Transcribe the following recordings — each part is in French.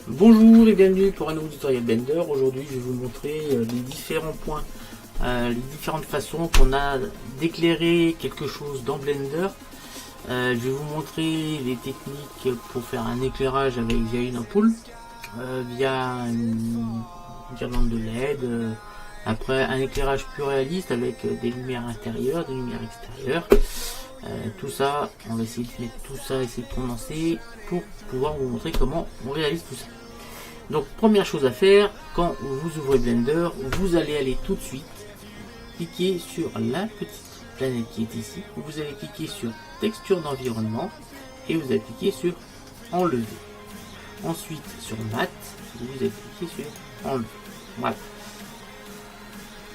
Bonjour et bienvenue pour un nouveau tutoriel Blender. Aujourd'hui je vais vous montrer les différents points, les différentes façons qu'on a d'éclairer quelque chose dans Blender. Je vais vous montrer les techniques pour faire un éclairage via une ampoule, via une guirlande de LED, après un éclairage plus réaliste avec des lumières intérieures, des lumières extérieures. Tout ça, on va essayer de mettre tout ça, essayer de condenser pour pouvoir vous montrer comment on réalise tout ça. Donc première chose à faire, quand vous ouvrez Blender, vous allez aller tout de suite cliquer sur la petite planète qui est ici. Vous allez cliquer sur texture d'environnement et vous allez cliquer sur enlever. Ensuite sur mat, vous allez cliquer sur enlever. Voilà.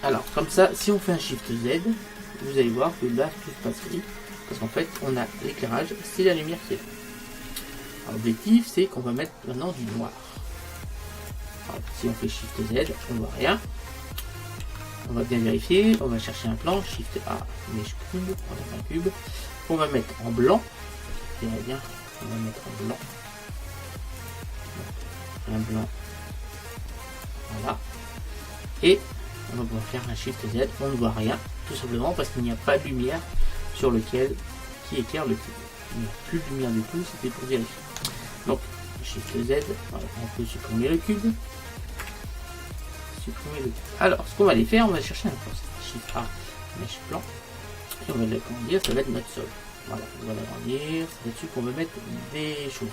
Alors comme ça, si on fait un Shift Z, vous allez voir que là tout se passe gris. Parce qu'en fait, on a l'éclairage, c'est la lumière qui est là. L'objectif, c'est qu'on va mettre maintenant du noir. Alors, si on fait Shift Z, on voit rien. On va bien vérifier. On va chercher un plan. Shift A, mèche cube. On va un cube. On va mettre en blanc. Bien, on va mettre en blanc. Un blanc. Voilà. Et on va pouvoir faire un Shift Z. On ne voit rien, tout simplement parce qu'il n'y a pas de lumière sur lequel qui éclaire le cube. Il n'y a plus de lumière du tout, c'était pour vérifier. Donc, Shift Z, voilà, on peut supprimer le cube. Supprimer le cube. Alors, ce qu'on va aller faire, on va chercher un plan. Shift A, mèche plan. Et on va l'agrandir, ça va être notre sol. Voilà, on va l'agrandir, c'est là-dessus qu'on va mettre des choses.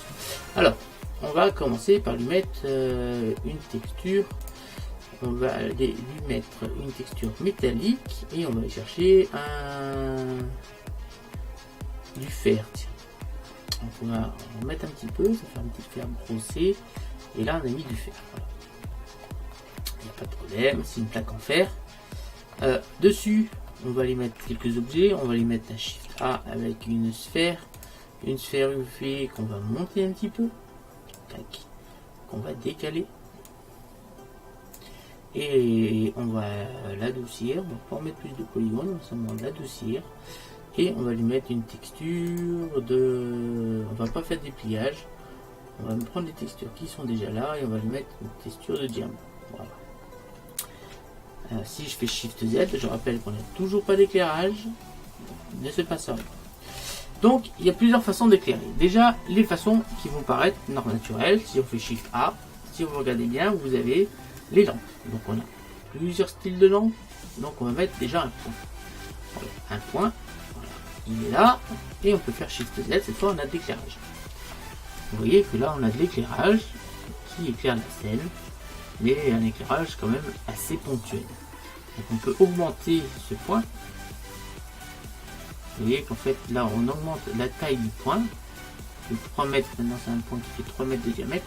Alors, on va commencer par lui mettre une texture. On va lui mettre une texture métallique et on va aller chercher du fer. Tiens. Donc on va en mettre un petit peu, ça fait un petit fer brossé et là on a mis du fer. Voilà. Il n'y a pas de problème, c'est une plaque en fer. Dessus, on va aller mettre quelques objets. On va aller mettre un Shift A avec une sphère UV qu'on va monter un petit peu, qu'on va décaler. Et on va l'adoucir, on va pas en mettre plus de polygones, on va seulement l'adoucir. Et on va lui mettre une texture de... On va pas faire des pliages, on va prendre les textures qui sont déjà là et on va lui mettre une texture de diamant. Voilà. Si je fais Shift Z, je rappelle qu'on n'a toujours pas d'éclairage, ne se passe rien. Donc il y a plusieurs façons d'éclairer. Déjà les façons qui vont paraître naturelles, si on fait Shift A, si vous regardez bien, vous avez les lampes. Donc on a plusieurs styles de lampes. Donc on va mettre déjà un point. Voilà, un point, voilà, il est là. Et on peut faire Shift Z, cette fois on a de l'éclairage. Vous voyez que là on a de l'éclairage qui éclaire la scène. Mais un éclairage quand même assez ponctuel. Donc on peut augmenter ce point. Vous voyez qu'en fait là on augmente la taille du point. De 3 mètres, maintenant c'est un point qui fait 3 mètres de diamètre.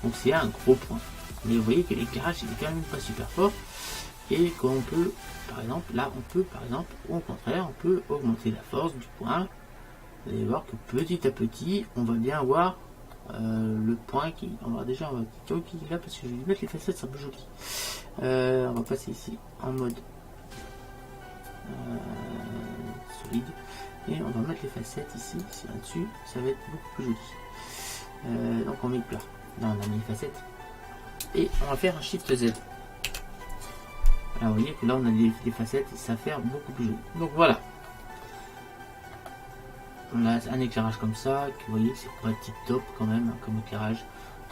Donc c'est un gros point. Mais vous voyez que l'éclairage il est quand même pas super fort et qu'on peut par exemple là on peut par exemple ou au contraire on peut augmenter la force du point. Vous allez voir que petit à petit on va bien avoir le point qui on va déjà on va cliquer là parce que je vais mettre les facettes, c'est un peu joli. On va passer ici en mode solide et on va mettre les facettes ici là-dessus, ça va être beaucoup plus joli. Donc on met plat, là on a mis les facettes. Et on va faire un Shift Z. Alors vous voyez que là on a des facettes et ça fait beaucoup plus joli. Donc voilà. On a un éclairage comme ça, que vous voyez que c'est pas tip top quand même hein, comme éclairage.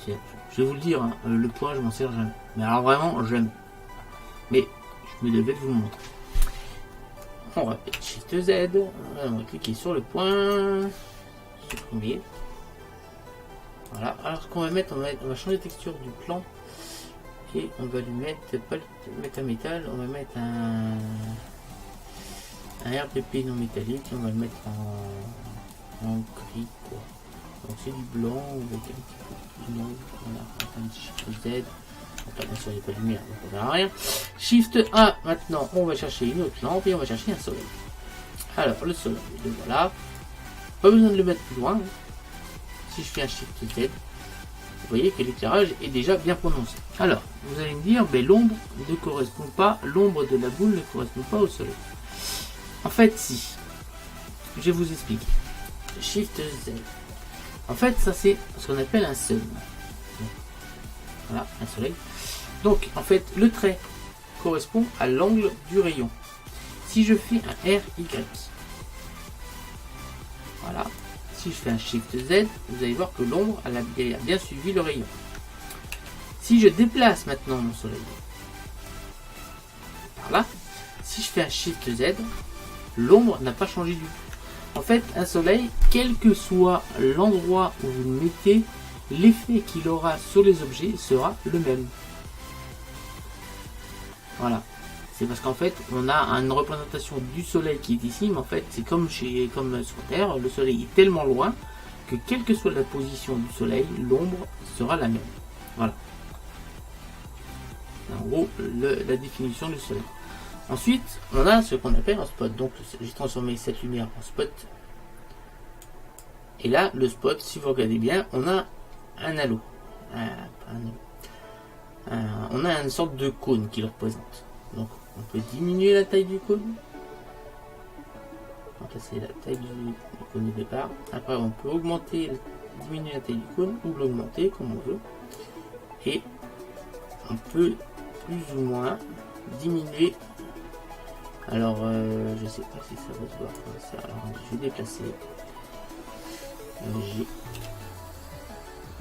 Je vais vous le dire, hein, le point je m'en sers jamais. Mais alors vraiment j'aime. Mais je me devais de vous le montrer. On va faire Shift Z. On va cliquer sur le point. Supprimer. Voilà. Alors ce qu'on va mettre, on va changer de texture du plan. Et on va lui mettre, pas mettre un métal, on va mettre un RPP non métallique, on va le mettre en gris quoi. Donc c'est du blanc avec un petit peu de noir, voilà, un petit Shift Z. Donc là bien sûr il n'y a pas de lumière, donc on verra rien. Shift A, maintenant on va chercher une autre lampe et on va chercher un soleil. Alors le soleil, le voilà. Pas besoin de le mettre plus loin. Hein. Si je fais un Shift Z, vous voyez que l'éclairage est déjà bien prononcé. Alors, vous allez me dire, mais l'ombre ne correspond pas, l'ombre de la boule ne correspond pas au soleil. En fait, si. Je vais vous expliquer. Shift Z. En fait, ça c'est ce qu'on appelle un sun. Voilà, un soleil. Donc en fait le trait correspond à l'angle du rayon. Si je fais un RY, voilà, si je fais un Shift Z, vous allez voir que l'ombre a bien suivi le rayon. Si je déplace maintenant mon soleil par là, si je fais un Shift Z, l'ombre n'a pas changé du tout. En fait, un soleil, quel que soit l'endroit où vous le mettez, l'effet qu'il aura sur les objets sera le même. Voilà. C'est parce qu'en fait, on a une représentation du soleil qui est ici, mais en fait, c'est comme sur Terre, le soleil est tellement loin que quelle que soit la position du soleil, l'ombre sera la même. Voilà. En gros, la définition du soleil. Ensuite, on a ce qu'on appelle un spot. Donc, j'ai transformé cette lumière en spot. Et là, le spot, si vous regardez bien, on a un halo. On a une sorte de cône qui le représente. Donc, on peut diminuer la taille du cône. Donc là, c'est la taille du cône au départ. Après, on peut diminuer la taille du cône ou l'augmenter comme on veut. Et on peut plus ou moins diminuer. Alors, je sais pas si ça va se voir comme ça. Alors, je vais déplacer.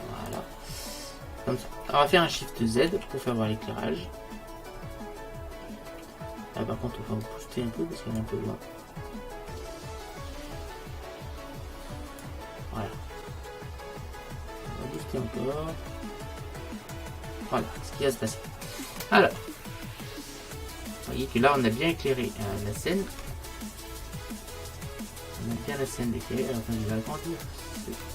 Voilà. Comme ça. Alors, on va faire un Shift Z pour faire voir l'éclairage. Là, par contre, on va booster un peu parce qu'on est un peu loin. Voilà. On va booster encore. Voilà ce qui va se passer. Alors, vous voyez que là, on a bien éclairé la scène. On a bien la scène éclairée. Alors, attends, je vais agrandir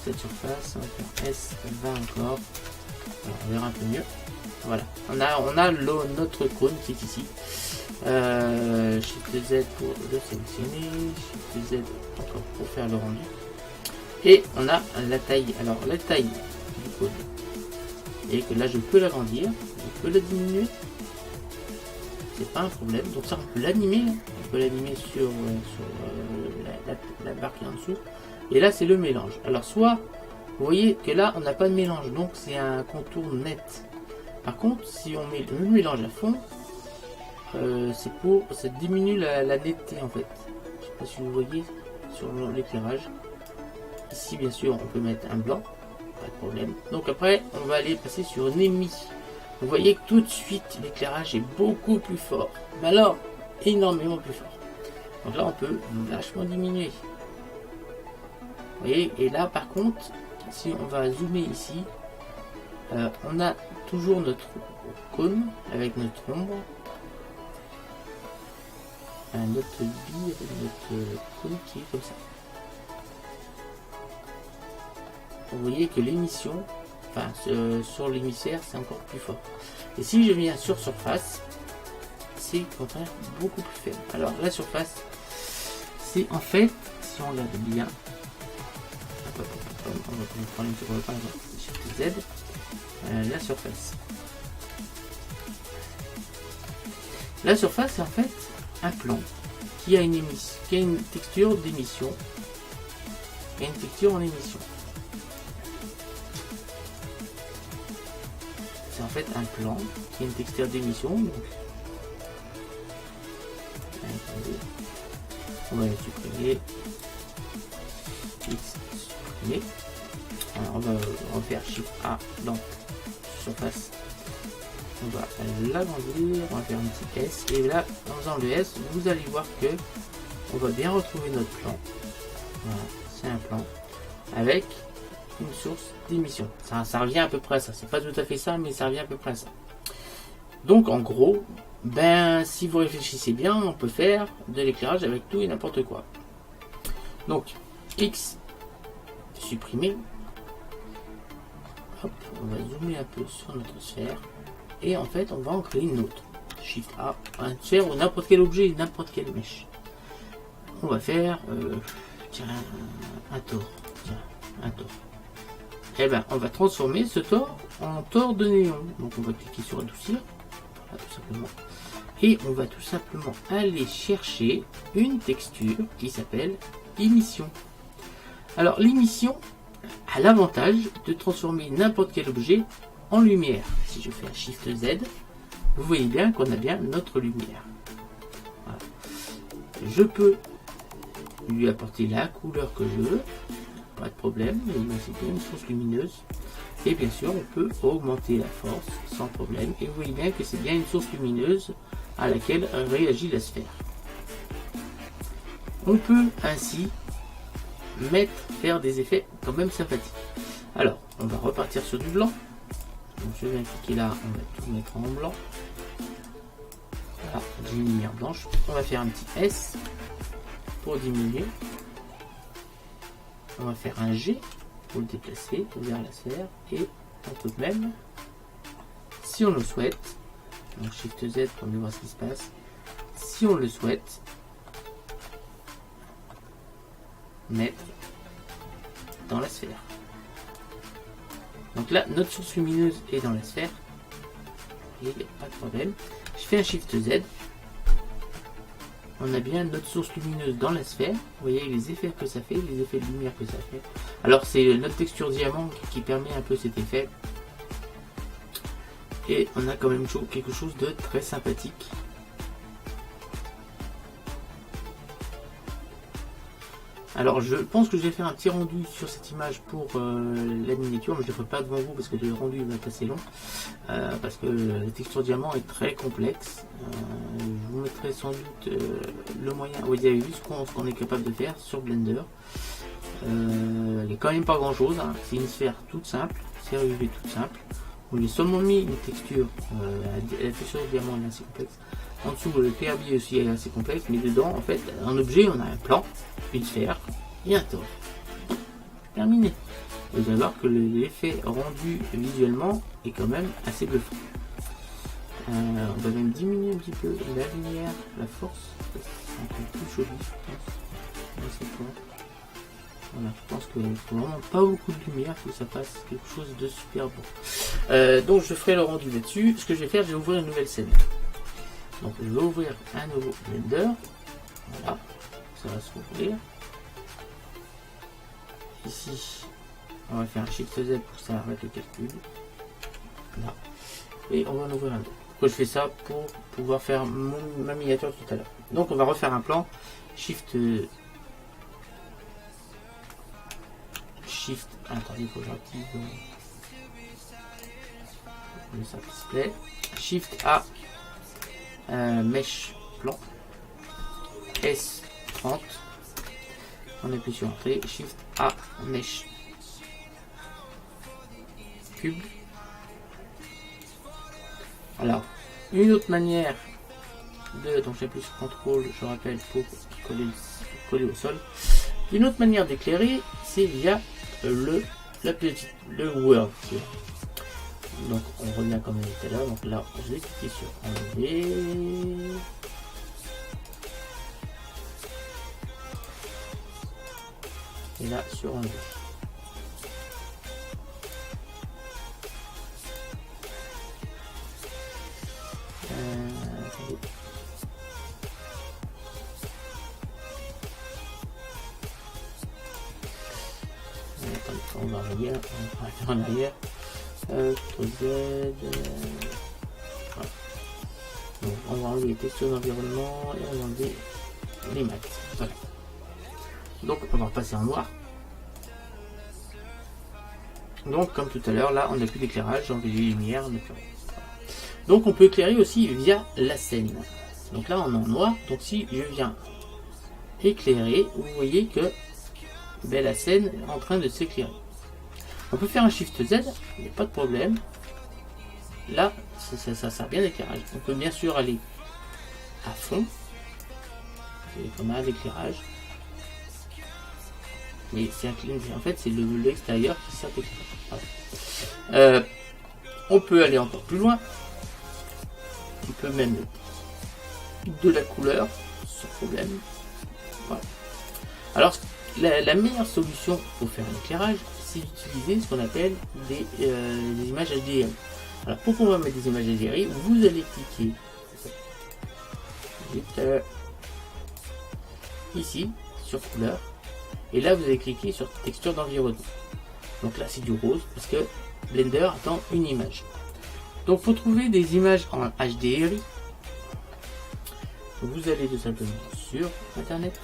cette surface. On va faire S20 encore. Alors, on verra un peu mieux. Voilà. On a notre cône qui est ici. Shift Z pour le sélectionner. Shift Z encore pour faire le rendu. Et on a la taille. Alors, la taille du cône. Et que là, je peux l'agrandir. Je peux la diminuer. C'est pas un problème. Donc ça, on peut l'animer. On peut l'animer sur la barre qui est en dessous. Et là, c'est le mélange. Alors, soit, vous voyez que là, on n'a pas de mélange. Donc, c'est un contour net. Par contre, si on met le mélange à fond, ça diminue la netteté, en fait. Je sais pas si vous voyez sur l'éclairage. Ici, bien sûr, on peut mettre un blanc. Pas de problème. Donc après, on va aller passer sur une émis. Vous voyez que tout de suite, l'éclairage est beaucoup plus fort. Mais alors, énormément plus fort. Donc là, on peut vachement diminuer. Vous voyez, et là, par contre, si on va zoomer ici, on a toujours notre cône avec notre ombre. Notre bille avec notre cône qui est comme ça. Vous voyez que l'émission, enfin sur l'émissaire, c'est encore plus fort. Et si je viens sur surface, c'est au contraire beaucoup plus faible. Alors la surface, c'est en fait, si on regarde bien, on va prendre une seconde, Shift Z, la surface. La surface, c'est en fait un plan qui a une émission, qui a une texture d'émission, et une texture en émission. C'est en fait un plan qui a une texture d'émission. On va le supprimer. X supprimer. Alors on va refaire Shift A dans surface. On va l'agrandir, on va faire un petit S. Et là, en faisant le S, vous allez voir que on va bien retrouver notre plan. Voilà, c'est un plan avec une source d'émission. Ça revient à peu près à ça. C'est pas tout à fait ça, mais ça revient à peu près à ça. Donc en gros, si vous réfléchissez bien, on peut faire de l'éclairage avec tout et n'importe quoi. Donc X supprimer. Hop, on va zoomer un peu sur notre sphère. Et en fait, on va en créer une autre. Shift A, une sphère ou n'importe quel objet, n'importe quelle mèche. On va faire un tore. Un tore. Et on va transformer ce tore en tore de néon. Donc on va cliquer sur adoucir, tout simplement. Et on va tout simplement aller chercher une texture qui s'appelle émission. Alors l'émission a l'avantage de transformer n'importe quel objet en lumière, si je fais un Shift Z, vous voyez bien qu'on a bien notre lumière. Voilà. Je peux lui apporter la couleur que je veux, pas de problème, c'est bien une source lumineuse. Et bien sûr, on peut augmenter la force sans problème. Et vous voyez bien que c'est bien une source lumineuse à laquelle réagit la sphère. On peut ainsi faire des effets quand même sympathiques. Alors, on va repartir sur du blanc. Donc je viens cliquer là, on va tout mettre en blanc. Voilà, j'ai une lumière blanche. On va faire un petit S pour diminuer. On va faire un G pour le déplacer vers la sphère. Et on peut même, si on le souhaite, donc Shift Z pour mieux voir ce qui se passe, si on le souhaite, mettre dans la sphère. Donc là, notre source lumineuse est dans la sphère. Et pas de problème. Je fais un Shift Z. On a bien notre source lumineuse dans la sphère. Vous voyez les effets que ça fait, les effets de lumière que ça fait. Alors c'est notre texture diamant qui permet un peu cet effet. Et on a quand même quelque chose de très sympathique. Alors je pense que je vais faire un petit rendu sur cette image pour la miniature, mais je ne le ferai pas devant vous parce que le rendu va être assez long, parce que la texture diamant est très complexe. Je vous mettrai sans doute le moyen, vous avez vu ce qu'on est capable de faire sur Blender. Il n'y a quand même pas grand chose, hein. C'est une sphère toute simple, série UV toute simple. On lui a seulement mis une texture, la texture diamant est assez complexe. En dessous, le PRB aussi est assez complexe, mais dedans, en fait, un objet, on a un plan, une sphère et un torse. Terminé. Vous allez voir que l'effet rendu visuellement est quand même assez bluffant. On va même diminuer un petit peu la lumière, la force. C'est un peu plus joli, je pense. Voilà, je pense qu'il ne faut vraiment pas beaucoup de lumière pour que ça fasse quelque chose de super beau. Donc je ferai le rendu là-dessus. Ce que je vais faire, je vais ouvrir une nouvelle scène. Donc je vais ouvrir un nouveau Blender. Voilà, ça va s'ouvrir. Ici, on va faire un Shift Z pour que ça arrête le calcul. Là. Et on va en ouvrir un autre. Pourquoi je fais ça? Pour pouvoir faire ma miniature tout à l'heure. Donc on va refaire un plan. Shift. Attendez, il faut que j'active le simple display. Shift A. Mesh plan S30, on appuie sur entrée, Shift A Mesh cube. Alors une autre manière de, donc j'appuie sur contrôle, je rappelle, pour coller au sol. Une autre manière d'éclairer, c'est via le World. Donc on revient comme on était tout à l'heure. Donc là, je vais cliquer sur enlever. Et là sur enlever. Attendez. On va revenir en arrière. Z, voilà. Donc, on va enlever les textures d'environnement et on va enlever les maths. Voilà. Donc on va repasser en noir. Donc comme tout à l'heure, là on n'a plus d'éclairage, on a des lumières. Donc on peut éclairer aussi via la scène. Donc là on est en noir, donc si je viens éclairer, vous voyez que la scène est en train de s'éclairer. On peut faire un Shift Z, il n'y a pas de problème. Là, ça sert bien d'éclairage. On peut bien sûr aller à fond. C'est comme un éclairage. Mais c'est en fait c'est l'extérieur qui sert d'éclairage. Voilà. On peut aller encore plus loin. On peut même mettre de la couleur sans problème. Voilà. Alors la meilleure solution pour faire un éclairage, c'est d'utiliser ce qu'on appelle des images HDRI. Alors pourquoi on va mettre des images HDRI? Vous allez cliquer ici sur couleur et là vous allez cliquer sur texture d'environnement. Donc là c'est du rose parce que Blender dans une image. Donc pour trouver des images en HDRI, vous allez tout simplement sur internet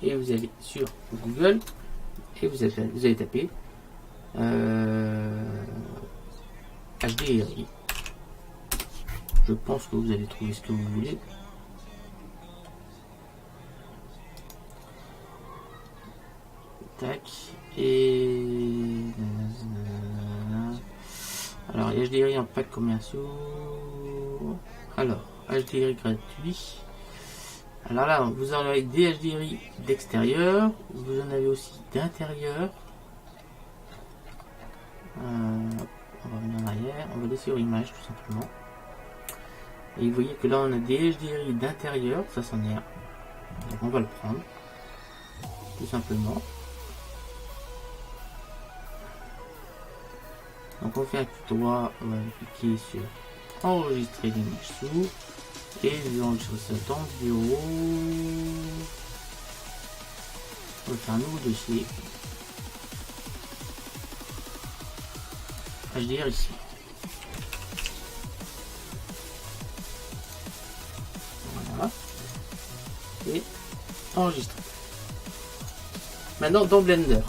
et vous allez sur Google et vous allez taper HDRI. Je pense que vous allez trouver ce que vous voulez. Tac. Et alors HDRI en pack commerciaux. Alors HDRI gratuit. Alors là vous en avez des HDRI d'extérieur, vous en avez aussi d'intérieur. On va venir en arrière, on va aller sur image tout simplement. Et vous voyez que là on a des HDRI d'intérieur, ça c'en est un. Donc on va le prendre tout simplement. Donc on fait un clic droit, on va cliquer sur enregistrer l'image sous et je vais enregistrer ça dans le bureau. On va faire un nouveau dossier. HDR ici. Voilà. Et enregistrer. Maintenant dans Blender.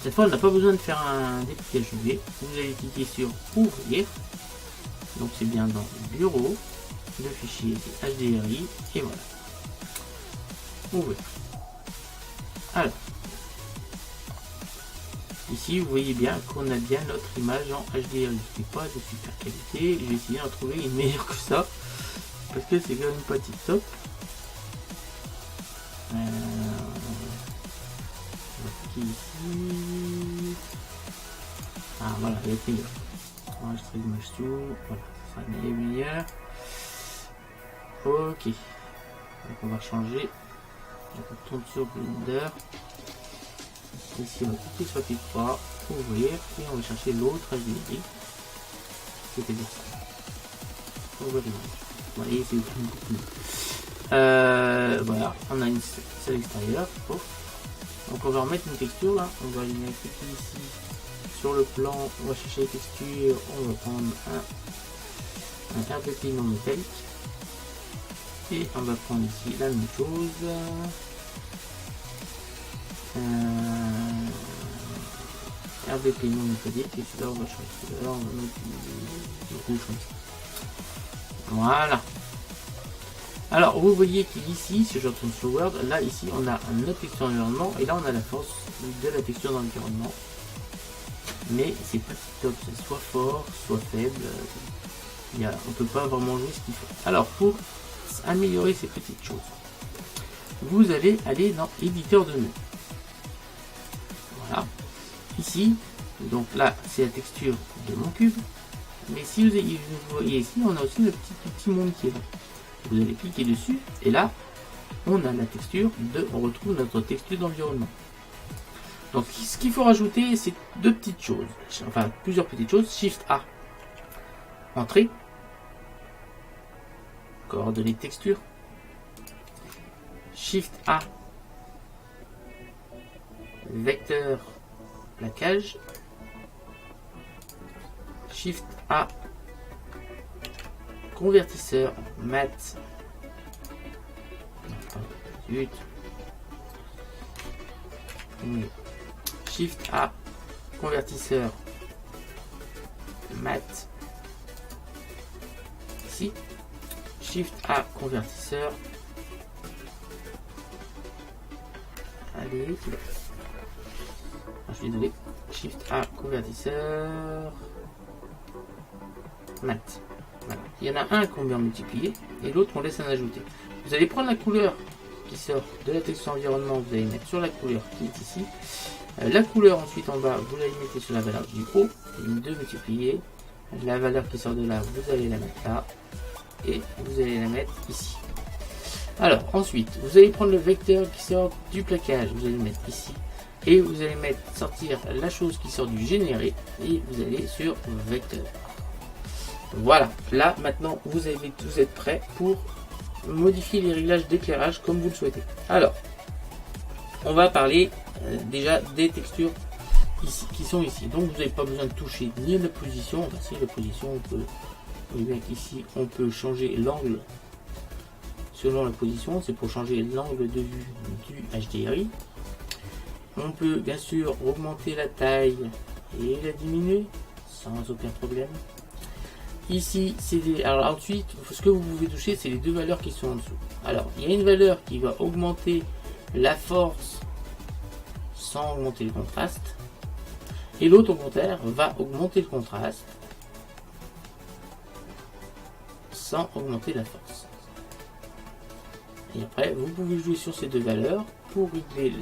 Cette fois, on n'a pas besoin de faire un dépliquage UV. Vous allez cliquer sur ouvrir. Donc c'est bien dans bureau. Le fichier c'est HDRI. Et voilà. Ouvrir. Alors. Ici, vous voyez bien qu'on a bien notre image en HDRI. C'est pas de super qualité. Je vais essayer d'en trouver une meilleure que ça. Parce que c'est quand même pas tip top. Ici. Ah voilà, il est meilleur. Enregistrer l'image sous. Voilà, ça sera meilleur. Ok. Donc on va changer. Donc on tourne sur Blender. Ici on va cliquer sur clic droit, ouvrir et on va chercher l'autre HDRI. C'est-à-dire ça. Ouvrir l'image. Vous voyez, c'est beaucoup mieux. Voilà, on a une salle extérieure. Oh. Donc on va remettre une texture là, on va aller cliquer ici sur le plan, on va chercher les textures, on va prendre un RBP non métallique et on va prendre ici la même chose, RBP non métallique et celui-là on va changer, celui-là on va mettre du rouge comme ça. Voilà. Alors vous voyez qu'ici, si je retourne sur Word, là ici on a notre texture d'environnement et là on a la force de la texture d'environnement. Mais c'est pas top, c'est soit fort, soit faible. On peut pas vraiment jouer ce qu'il faut. Alors pour améliorer ces petites choses, vous allez aller dans éditeur de nœuds. Voilà. Ici, donc là c'est la texture de mon cube. Mais si vous voyez ici, on a aussi le petit monde qui est là. Vous allez cliquer dessus et là on a la texture on retrouve notre texture d'environnement. Donc ce qu'il faut rajouter c'est deux petites choses, enfin plusieurs petites choses. Shift A, entrée, coordonnées de texture. Shift A, vecteur plaquage. Shift A, convertisseur mat. Shift A, convertisseur mat. Ici. Shift A, convertisseur. Allez. Je suis désolé. Shift A, convertisseur mat. Voilà. Il y en a un qu'on met en multiplié et l'autre on laisse en ajouter. Vous allez prendre la couleur qui sort de la texture environnement, vous allez mettre sur la couleur qui est ici. La couleur ensuite en bas, vous la mettez sur la valeur du haut, et 2 multiplié. La valeur qui sort de là, vous allez la mettre là et vous allez la mettre ici. Alors ensuite, vous allez prendre le vecteur qui sort du plaquage, vous allez le mettre ici et vous allez mettre sortir la chose qui sort du généré et vous allez sur vecteur. Voilà, là maintenant vous êtes prêt pour modifier les réglages d'éclairage comme vous le souhaitez. Alors, on va parler déjà des textures ici, qui sont ici. Donc vous n'avez pas besoin de toucher ni à la position. Enfin, si la position, on peut, vous voyez bien qu'ici on peut changer l'angle selon la position. C'est pour changer l'angle de vue du HDRI. On peut bien sûr augmenter la taille et la diminuer sans aucun problème. Ici, c'est des. Alors ensuite, ce que vous pouvez toucher, c'est les deux valeurs qui sont en dessous. Alors, il y a une valeur qui va augmenter la force sans augmenter le contraste. Et l'autre, au contraire, va augmenter le contraste sans augmenter la force. Et après, vous pouvez jouer sur ces deux valeurs pour régler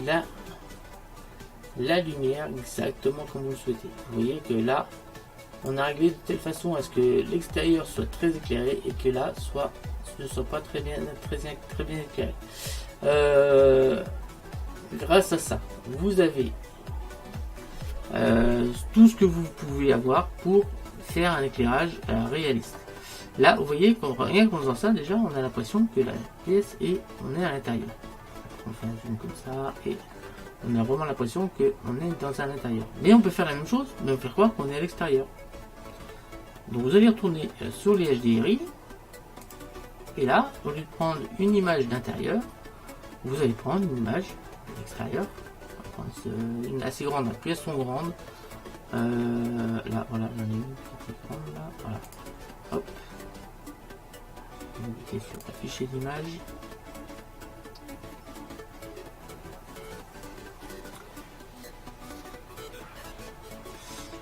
la lumière exactement comme vous le souhaitez. Vous voyez que là, on a réglé de telle façon à ce que l'extérieur soit très éclairé et que là ne soit pas très bien éclairé. Grâce à ça, vous avez tout ce que vous pouvez avoir pour faire un éclairage réaliste. Là, vous voyez qu'en rien qu'en faisant ça, déjà, on a l'impression que la pièce on est à l'intérieur. On fait un zoom comme ça et on a vraiment l'impression qu'on est dans un intérieur. Mais on peut faire la même chose, mais on peut faire croire qu'on est à l'extérieur. Donc vous allez retourner sur les HDRI et là, au lieu de prendre une image d'intérieur, vous allez prendre une image d'extérieur. Une assez grande, plus elles sont grandes. Là, voilà, j'en ai une qui est grande là. Voilà. Hop. On va cliquer sur afficher l'image.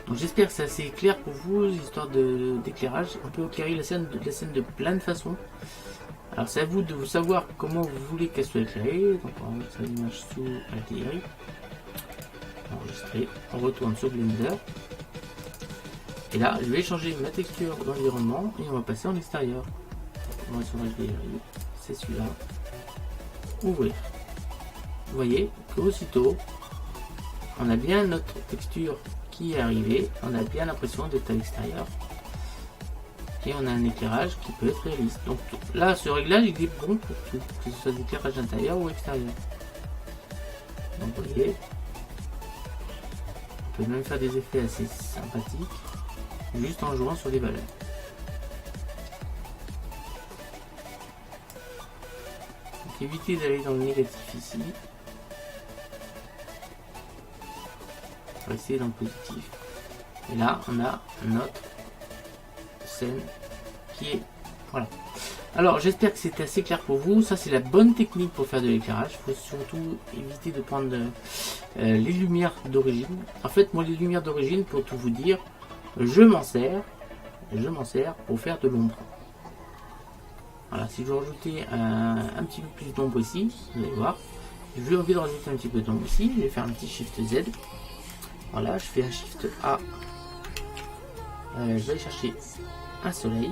Donc j'espère que c'est assez clair pour vous, histoire d'éclairage. On peut éclairer la scène de plein de façons. Alors c'est à vous de savoir comment vous voulez qu'elle soit éclairée. Donc on va mettre l'image sous HDRI. Enregistrer. On retourne sur Blender. Et là, je vais changer ma texture d'environnement et on va passer en extérieur. On va sur HDRI. C'est celui-là. Ouvrir. Vous voyez qu'aussitôt, on a bien notre texture qui est arrivé, on a bien l'impression d'être à l'extérieur et on a un éclairage qui peut être réaliste. Donc là, ce réglage il est bon pour tout, que ce soit d'éclairage intérieur ou extérieur. Donc vous voyez, on peut même faire des effets assez sympathiques juste en jouant sur les valeurs. Donc évitez d'aller dans le négatif ici. On va essayer dans le positif. Et là, on a notre scène qui est... Voilà. Alors, j'espère que c'était assez clair pour vous. Ça, c'est la bonne technique pour faire de l'éclairage. Il faut surtout éviter de prendre les lumières d'origine. En fait, moi, les lumières d'origine, pour tout vous dire, je m'en sers pour faire de l'ombre. Voilà, si je veux rajouter un petit peu plus d'ombre ici, vous allez voir. J'ai envie de rajouter un petit peu d'ombre ici. Je vais faire un petit Shift Z. Voilà, je fais un Shift A. Je vais aller chercher un soleil.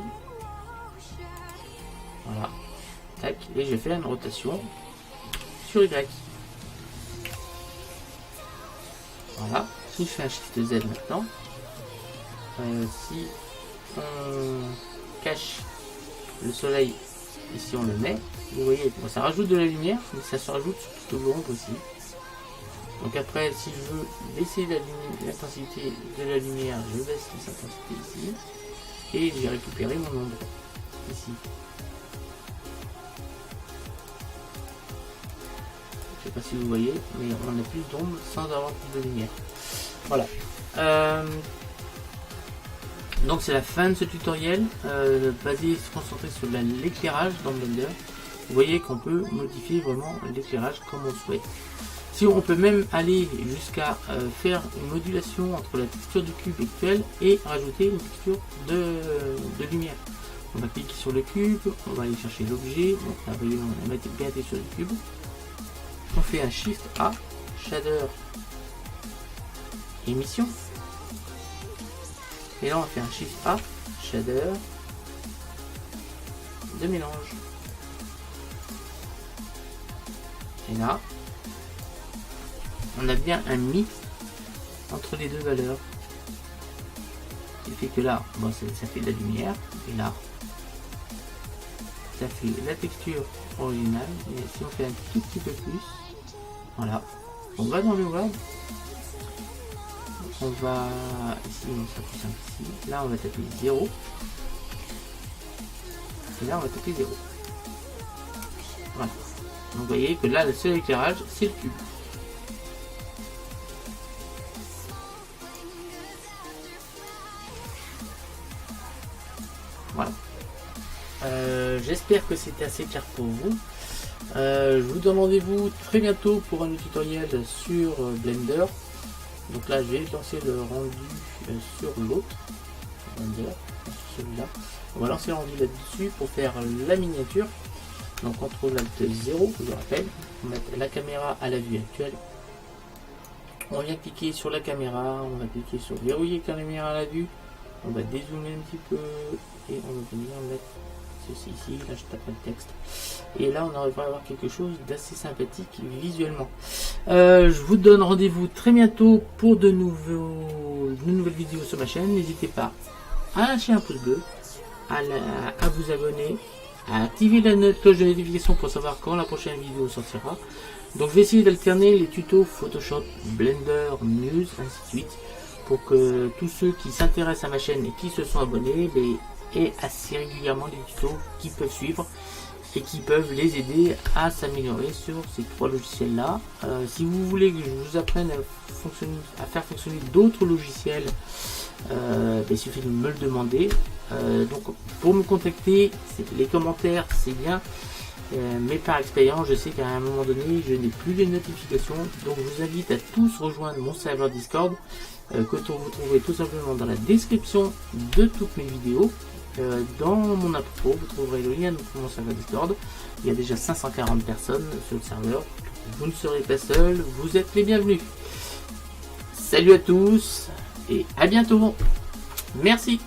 Voilà. Tac. Et je fais une rotation sur Y. Voilà. Si je fais un Shift Z maintenant, si on cache le soleil, ici on le met, vous voyez, bon, ça rajoute de la lumière, mais ça se rajoute sur de l'ombre aussi. Donc après, si je veux baisser l'intensité de la lumière, je baisse l'intensité ici. Et j'ai récupéré mon ombre ici. Je sais pas si vous voyez, mais on a plus d'ombre sans avoir plus de lumière. Voilà. Donc c'est la fin de ce tutoriel, basé, se concentrer sur l'éclairage dans Blender. Vous voyez qu'on peut modifier vraiment l'éclairage comme on souhaite. Si on peut même aller jusqu'à faire une modulation entre la texture du cube actuel et rajouter une texture de lumière. On va cliquer sur le cube, on va aller chercher l'objet, donc là, voyez, on va mettre bien la texture du cube. On fait un Shift A, Shader, émission. Et là on fait un Shift A, Shader, de mélange. Et là, on a bien un mix entre les deux valeurs. Ce qui fait que là, bon, ça fait de la lumière, et là, ça fait la texture originale. Et si on fait un tout petit peu plus, Voilà. On va dans le Word. On va ici, on sera plus simple ici. Là, on va taper 0. Et là, on va taper 0. Voilà. Donc, vous voyez que là, le seul éclairage, c'est le cube. Voilà. J'espère que c'était assez clair pour vous. Je vous donne rendez-vous très bientôt pour un tutoriel sur Blender. Donc là, je vais lancer le rendu sur l'autre Blender, sur celui-là. On va lancer le rendu là-dessus pour faire la miniature. Donc CTRL Alt 0, je le rappelle, on va mettre la caméra à la vue actuelle. On vient cliquer sur la caméra, on va cliquer sur verrouiller caméra à la vue. On va dézoomer un petit peu et on va venir mettre ceci ici. Là, je tape le texte. Et là, on arrivera à avoir quelque chose d'assez sympathique visuellement. Je vous donne rendez-vous très bientôt pour de nouvelles vidéos sur ma chaîne. N'hésitez pas à lâcher un pouce bleu, à vous abonner, à activer la cloche de notification pour savoir quand la prochaine vidéo sortira. Donc, je vais essayer d'alterner les tutos Photoshop, Blender, News, ainsi de suite, pour que tous ceux qui s'intéressent à ma chaîne et qui se sont abonnés aient assez régulièrement des tutos qui peuvent suivre et qui peuvent les aider à s'améliorer sur ces trois logiciels là. Si vous voulez que je vous apprenne à faire fonctionner d'autres logiciels, il suffit de me le demander. Donc pour me contacter, les commentaires c'est bien, mais par expérience je sais qu'à un moment donné je n'ai plus les notifications. Donc je vous invite à tous rejoindre mon serveur Discord que vous trouverez tout simplement dans la description de toutes mes vidéos. Dans mon intro, vous trouverez le lien de mon serveur Discord. Il y a déjà 540 personnes sur le serveur. Vous ne serez pas seul, vous êtes les bienvenus. Salut à tous et à bientôt. Merci.